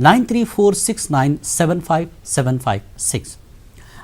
9346975756।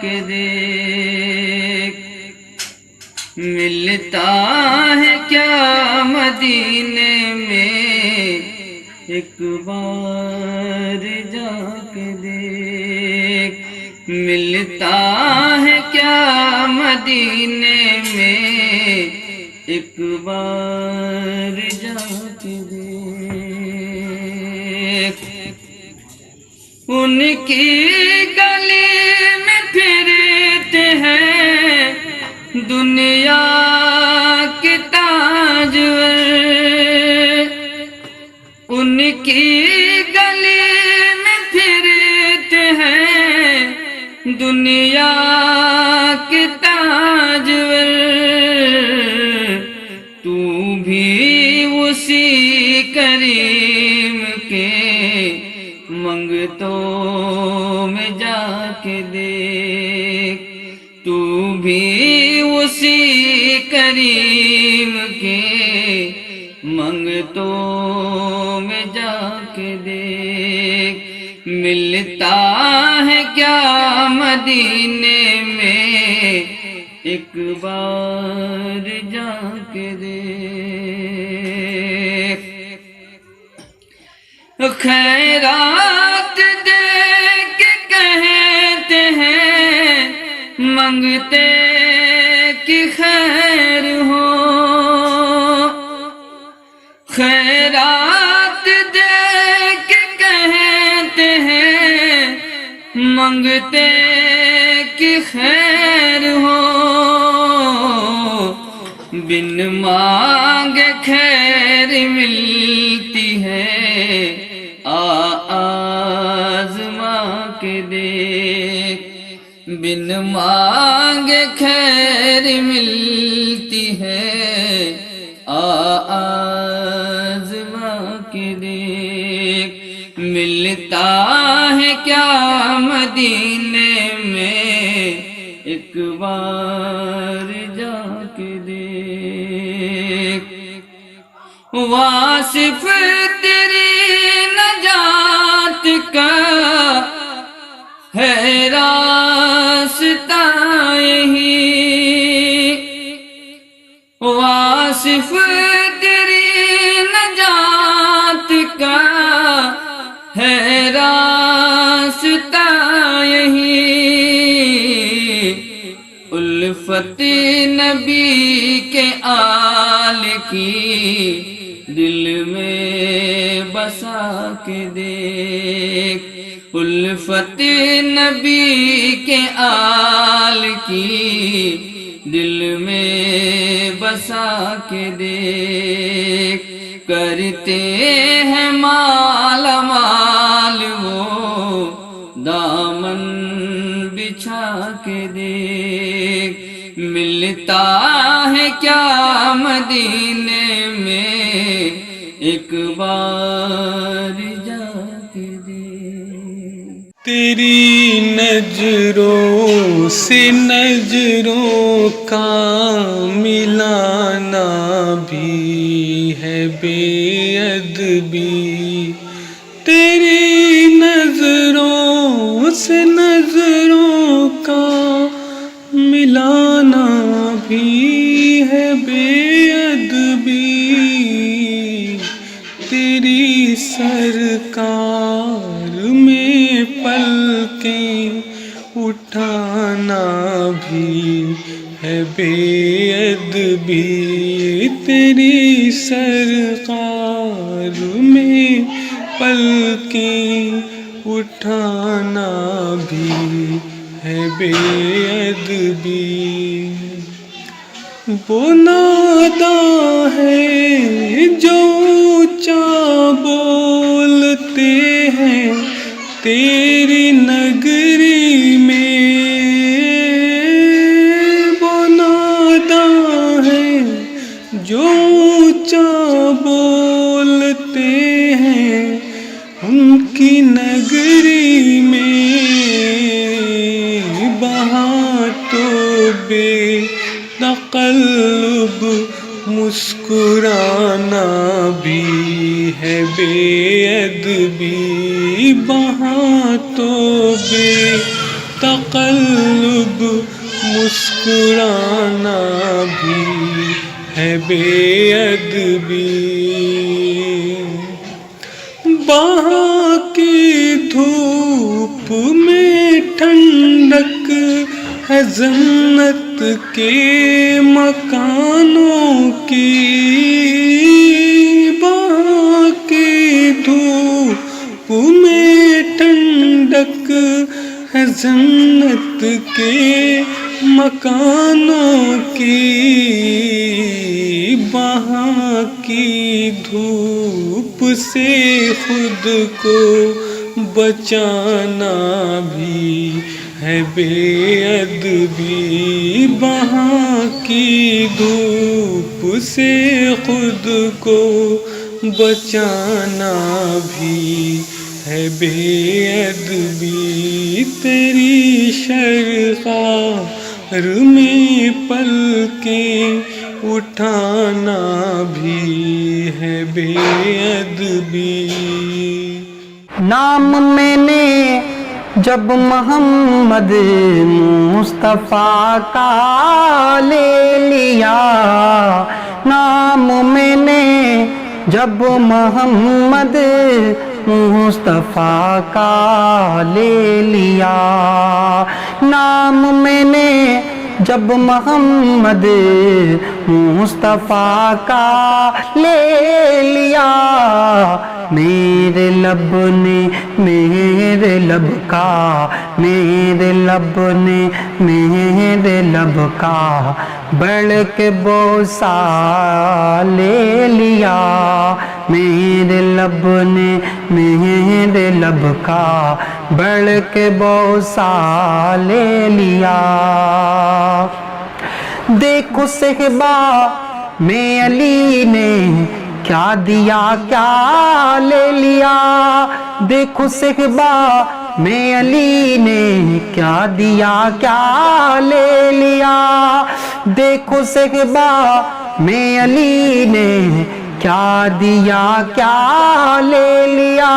کے دیکھ، ملتا ہے کیا مدینے میں، ایک بار جا کے دیکھ، ملتا ہے کیا مدینے میں، ایک بار جا کے دیکھ۔ ان کی گلی میں پھرتے ہیں دنیا کے تاجور، ان کی گلی میں پھرتے ہیں دنیا کے تاجور، تو بھی اسی کریم کے منگتوں میں جا کے دیکھ، تو بھی اسی کریم کے منگتوں میں جا کے دیکھ، ملتا ہے کیا مدینے میں، ایک بار جا کے دیکھ۔ خیرات دے کے کہتے ہیں منگتے کہ خیر ہو، خیرات دے کے کہتے ہیں منگتے کہ خیر ہو، بن مانگے خیر ملتی ہے، آزما کے دیکھ، بن مانگے خیر ملتی ہے، آزما کے دیکھ، ملتا ہے کیا مدینے میں، ایک بار جا کے دیکھ۔ واصف تیری نجات کا ہے راستہ یہی، واصف تیری نجات کا ہے راستہ یہی، الفت نبی کے آل کی دل میں بسا کے دیکھ، الفت نبی کے آل کی دل میں بسا کے دیکھ، کرتے ہیں مالا مال وہ دامن بچھا کے دیکھ، ملتا ہے کیا مدینے میں، ایک بار جا کے دیکھ۔ تیری نظروں سے نظروں کا ملانا بھی ہے بے ادبی، تیری نظروں سے نظروں کا ملانا بھی ہے بے ادبی، تیری سرکار میں پلکیں اٹھانا بھی ہے بے ادبی، تیری سرکار میں پلکیں اٹھانا بھی ہے بے ادبی، وہ نادا ہے جو اونچا بولتے ہیں تیری نگری میں، وہ نادا ہے جو اونچا بولتے ہیں ان کی نگری میں، وہاں تو بے تقلب مسکرانا بھی ہے بے ادبی، وہاں تو بے تقلب تقلب مسکرانا بھی ہے بے ادبی وہاں کی دھوپ میں ٹھنڈک ہے جنت کے مکانوں کی وہاں کی دھوپ میں ٹھنڈک ہے جنت کے مکانوں کی وہاں کی دھوپ سے خود کو بچانا بھی ہے بے ادبی وہاں کی دھوپ سے خود کو بچانا بھی ہے بے ادبی تیری شرخار میں پلکیں اٹھانا بھی ہے بے ادبی نام میں نے جب محمد مصطفیٰ کا لے لیا نام میں نے جب محمد مصطفیٰ کا لے لیا نام میں نے جب محمد مصطفیٰ کا لے لیا میرے لب نے میرے لب کا میرے لب نے میرے لب کا بڑھ کے بوسہ لے لیا میرے لب نے میرے لب کا بڑھ کے بوسہ لے لیا دیکھو صحبہ میں علی نے کیا دیا کیا لے لیا دیکھو صحبہ میں علی نے کیا دیا کیا لے لیا دیکھو صحبہ میں علی نے کیا دیا کیا لے لیا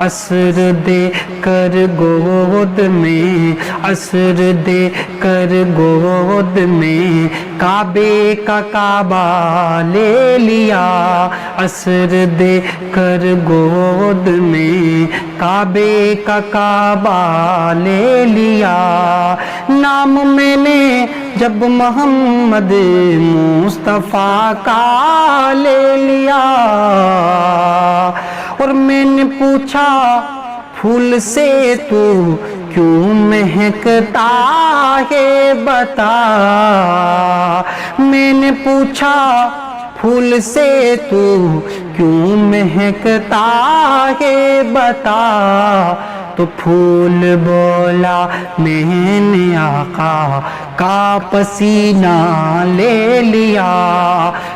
عصر دے کر گود میں عصر دے کر گود میں کعبے کا کعبہ لے لیا عصر دے کر گود میں کعبے کا کعبہ لے لیا نام میں نے جب محمد مصطفیٰ کا لے لیا اور میں نے پوچھا پھول سے تو کیوں مہکتا ہے بتا میں نے پوچھا پھول سے تو کیوں مہکتا ہے بتا تو پھول بولا میں نے آقا کا پسینہ لے لیا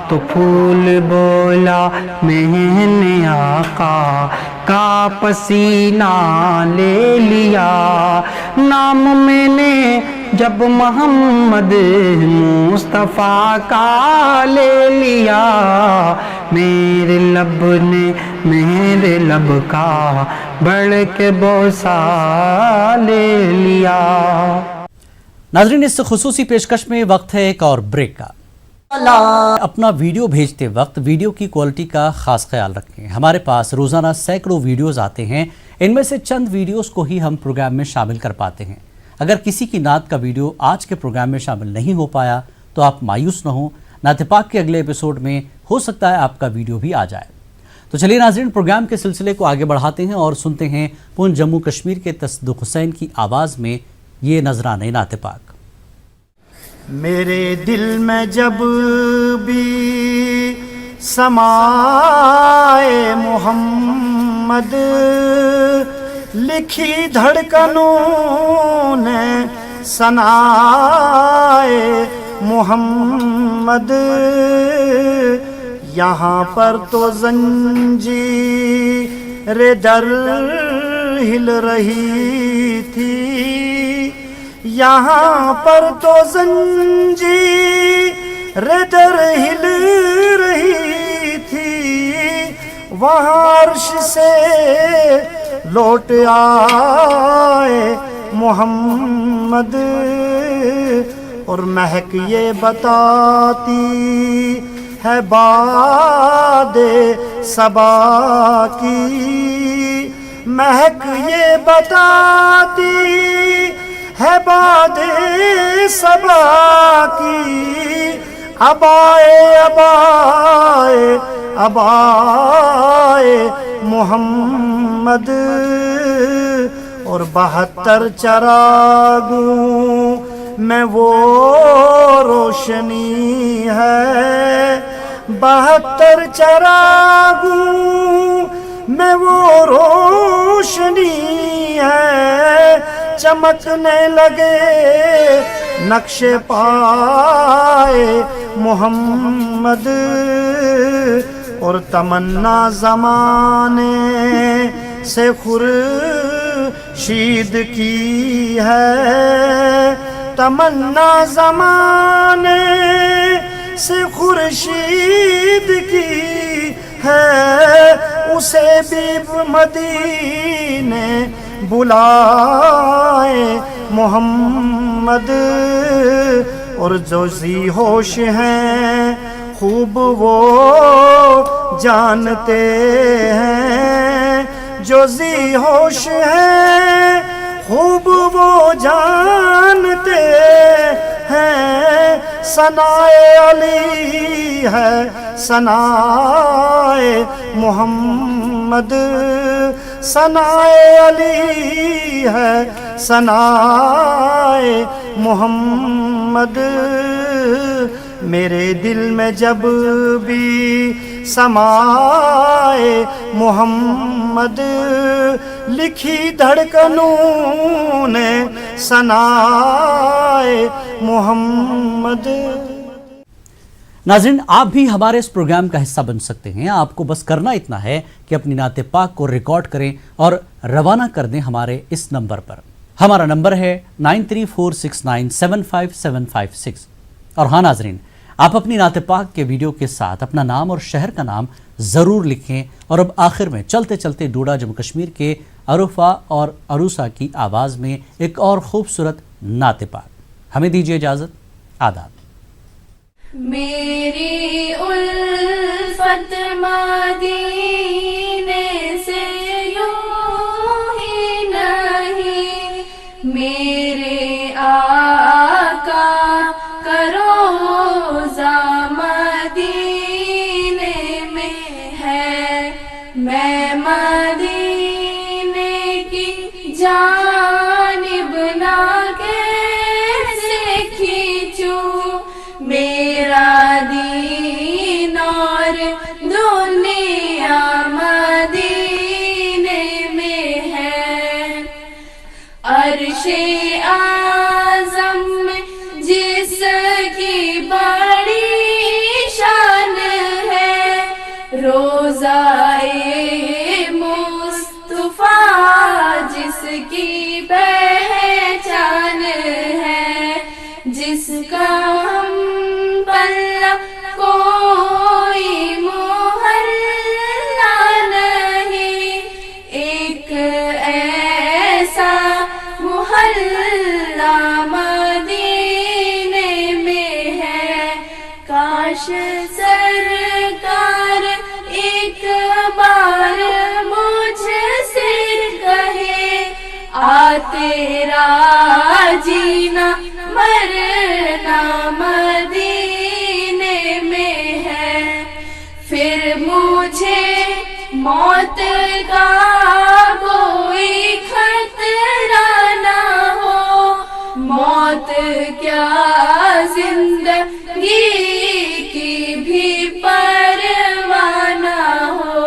تو پھول بولا میں نے آقا کا پسینہ لے لیا نام میں نے جب محمد مصطفیٰ کا لے لیا میرے لب نے میرے لب کا بڑھ کے بوسہ لے لیا ناظرین اس خصوصی پیشکش میں وقت ہے ایک اور بریک کا اپنا ویڈیو بھیجتے وقت ویڈیو کی کوالٹی کا خاص خیال رکھیں ہمارے پاس روزانہ سینکڑوں ویڈیوز آتے ہیں ان میں سے چند ویڈیوز کو ہی ہم پروگرام میں شامل کر پاتے ہیں اگر کسی کی نعت کا ویڈیو آج کے پروگرام میں شامل نہیں ہو پایا تو آپ مایوس نہ ہوں نعت پاک کے اگلے ایپیسوڈ میں ہو سکتا ہے آپ کا ویڈیو بھی آ جائے تو چلیے ناظرین پروگرام کے سلسلے کو آگے بڑھاتے ہیں اور سنتے ہیں پونچھ جموں کشمیر کے تصدق حسین کی آواز میں یہ نذرانہ نعت پاک میرے دل میں جب بھی سمائے محمد لکھی دھڑکنوں نے ثنائے محمد یہاں پر تو زنجیر در ہل رہی تھی یہاں پر تو زنجیر در ہل رہی تھی وہاں عرش سے لوٹ آئے محمد اور مہک یہ بتاتی ہے باد صبا کی، مہک یہ بتاتی ہے باد صبا کی، ابائے ابائے ابائے محمد اور 72 چراغوں میں وہ روشنی ہے، 72 چراغوں میں وہ روشنی ہے، چمکنے لگے نقش پائے محمد اور تمنا زمانے سے خورشید کی ہے، تمنا زمانے سے خورشید کی ہے، اسے بھی مدینے بلائے محمد اور جو ذی ہوش ہیں خوب وہ جانتے ہیں، جو ذی ہوش ہیں خوب وہ جانتے ہیں، ثنائے علی ہے ثنائے محمد، ثنائے علی ہے ثنائے محمد، میرے دل میں جب بھی سمائے محمد، لکھی دھڑکنوں نے ثنائے محمد۔ ناظرین، آپ بھی ہمارے اس پروگرام کا حصہ بن سکتے ہیں، آپ کو بس کرنا اتنا ہے کہ اپنی نعت پاک کو ریکارڈ کریں اور روانہ کر دیں ہمارے اس نمبر پر۔ ہمارا نمبر ہے 9346975756۔ اور ہاں ناظرین، آپ اپنی نعت پاک کے ویڈیو کے ساتھ اپنا نام اور شہر کا نام ضرور لکھیں، اور اب آخر میں چلتے چلتے ڈوڈا جموں کشمیر کے عروفہ اور عروسہ کی آواز میں ایک اور خوبصورت نعت پاک۔ ہمیں دیجیے اجازت، آداب۔ میری الفت مدینے سے یوں ہی نہیں، میرے آقا کا روضہ مدینے میں ہے، میں مدینے کی جانب نہ کیسے کھینچوں، میرا دین اور دنیا مدینے میں ہے، عرش اعظم میں جس کی بڑی شان ہے، روضہ مصطفیٰ جس کی پہچان ہے، جس کا ہم پلہ کوئی محلہ نہیں، ایک ایسا محلہ مدینے میں ہے، کاش سرکار ایک بار مجھ سے کہے، آ تیرا جینا مرنا مدینے میں ہے، پھر مجھے موت کا کوئی خطرہ نہ ہو، موت کیا زندگی کی بھی پرواہ نہ ہو،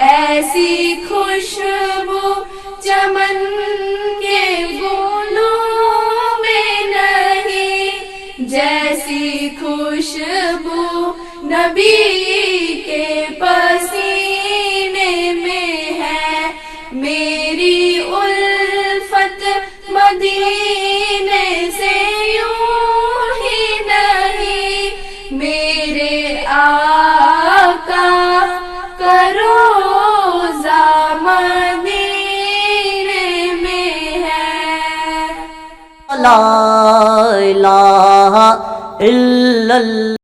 ایسی خوشبو چمن کے گلوں میں نہیں، جیسی خوشبو نبی کے پسینے میں ہے، میری الفت مدینے سے یوں ہی نہیں، میرے آقا کا روضہ مدینے میں ہے۔ لا الہ الا اللہ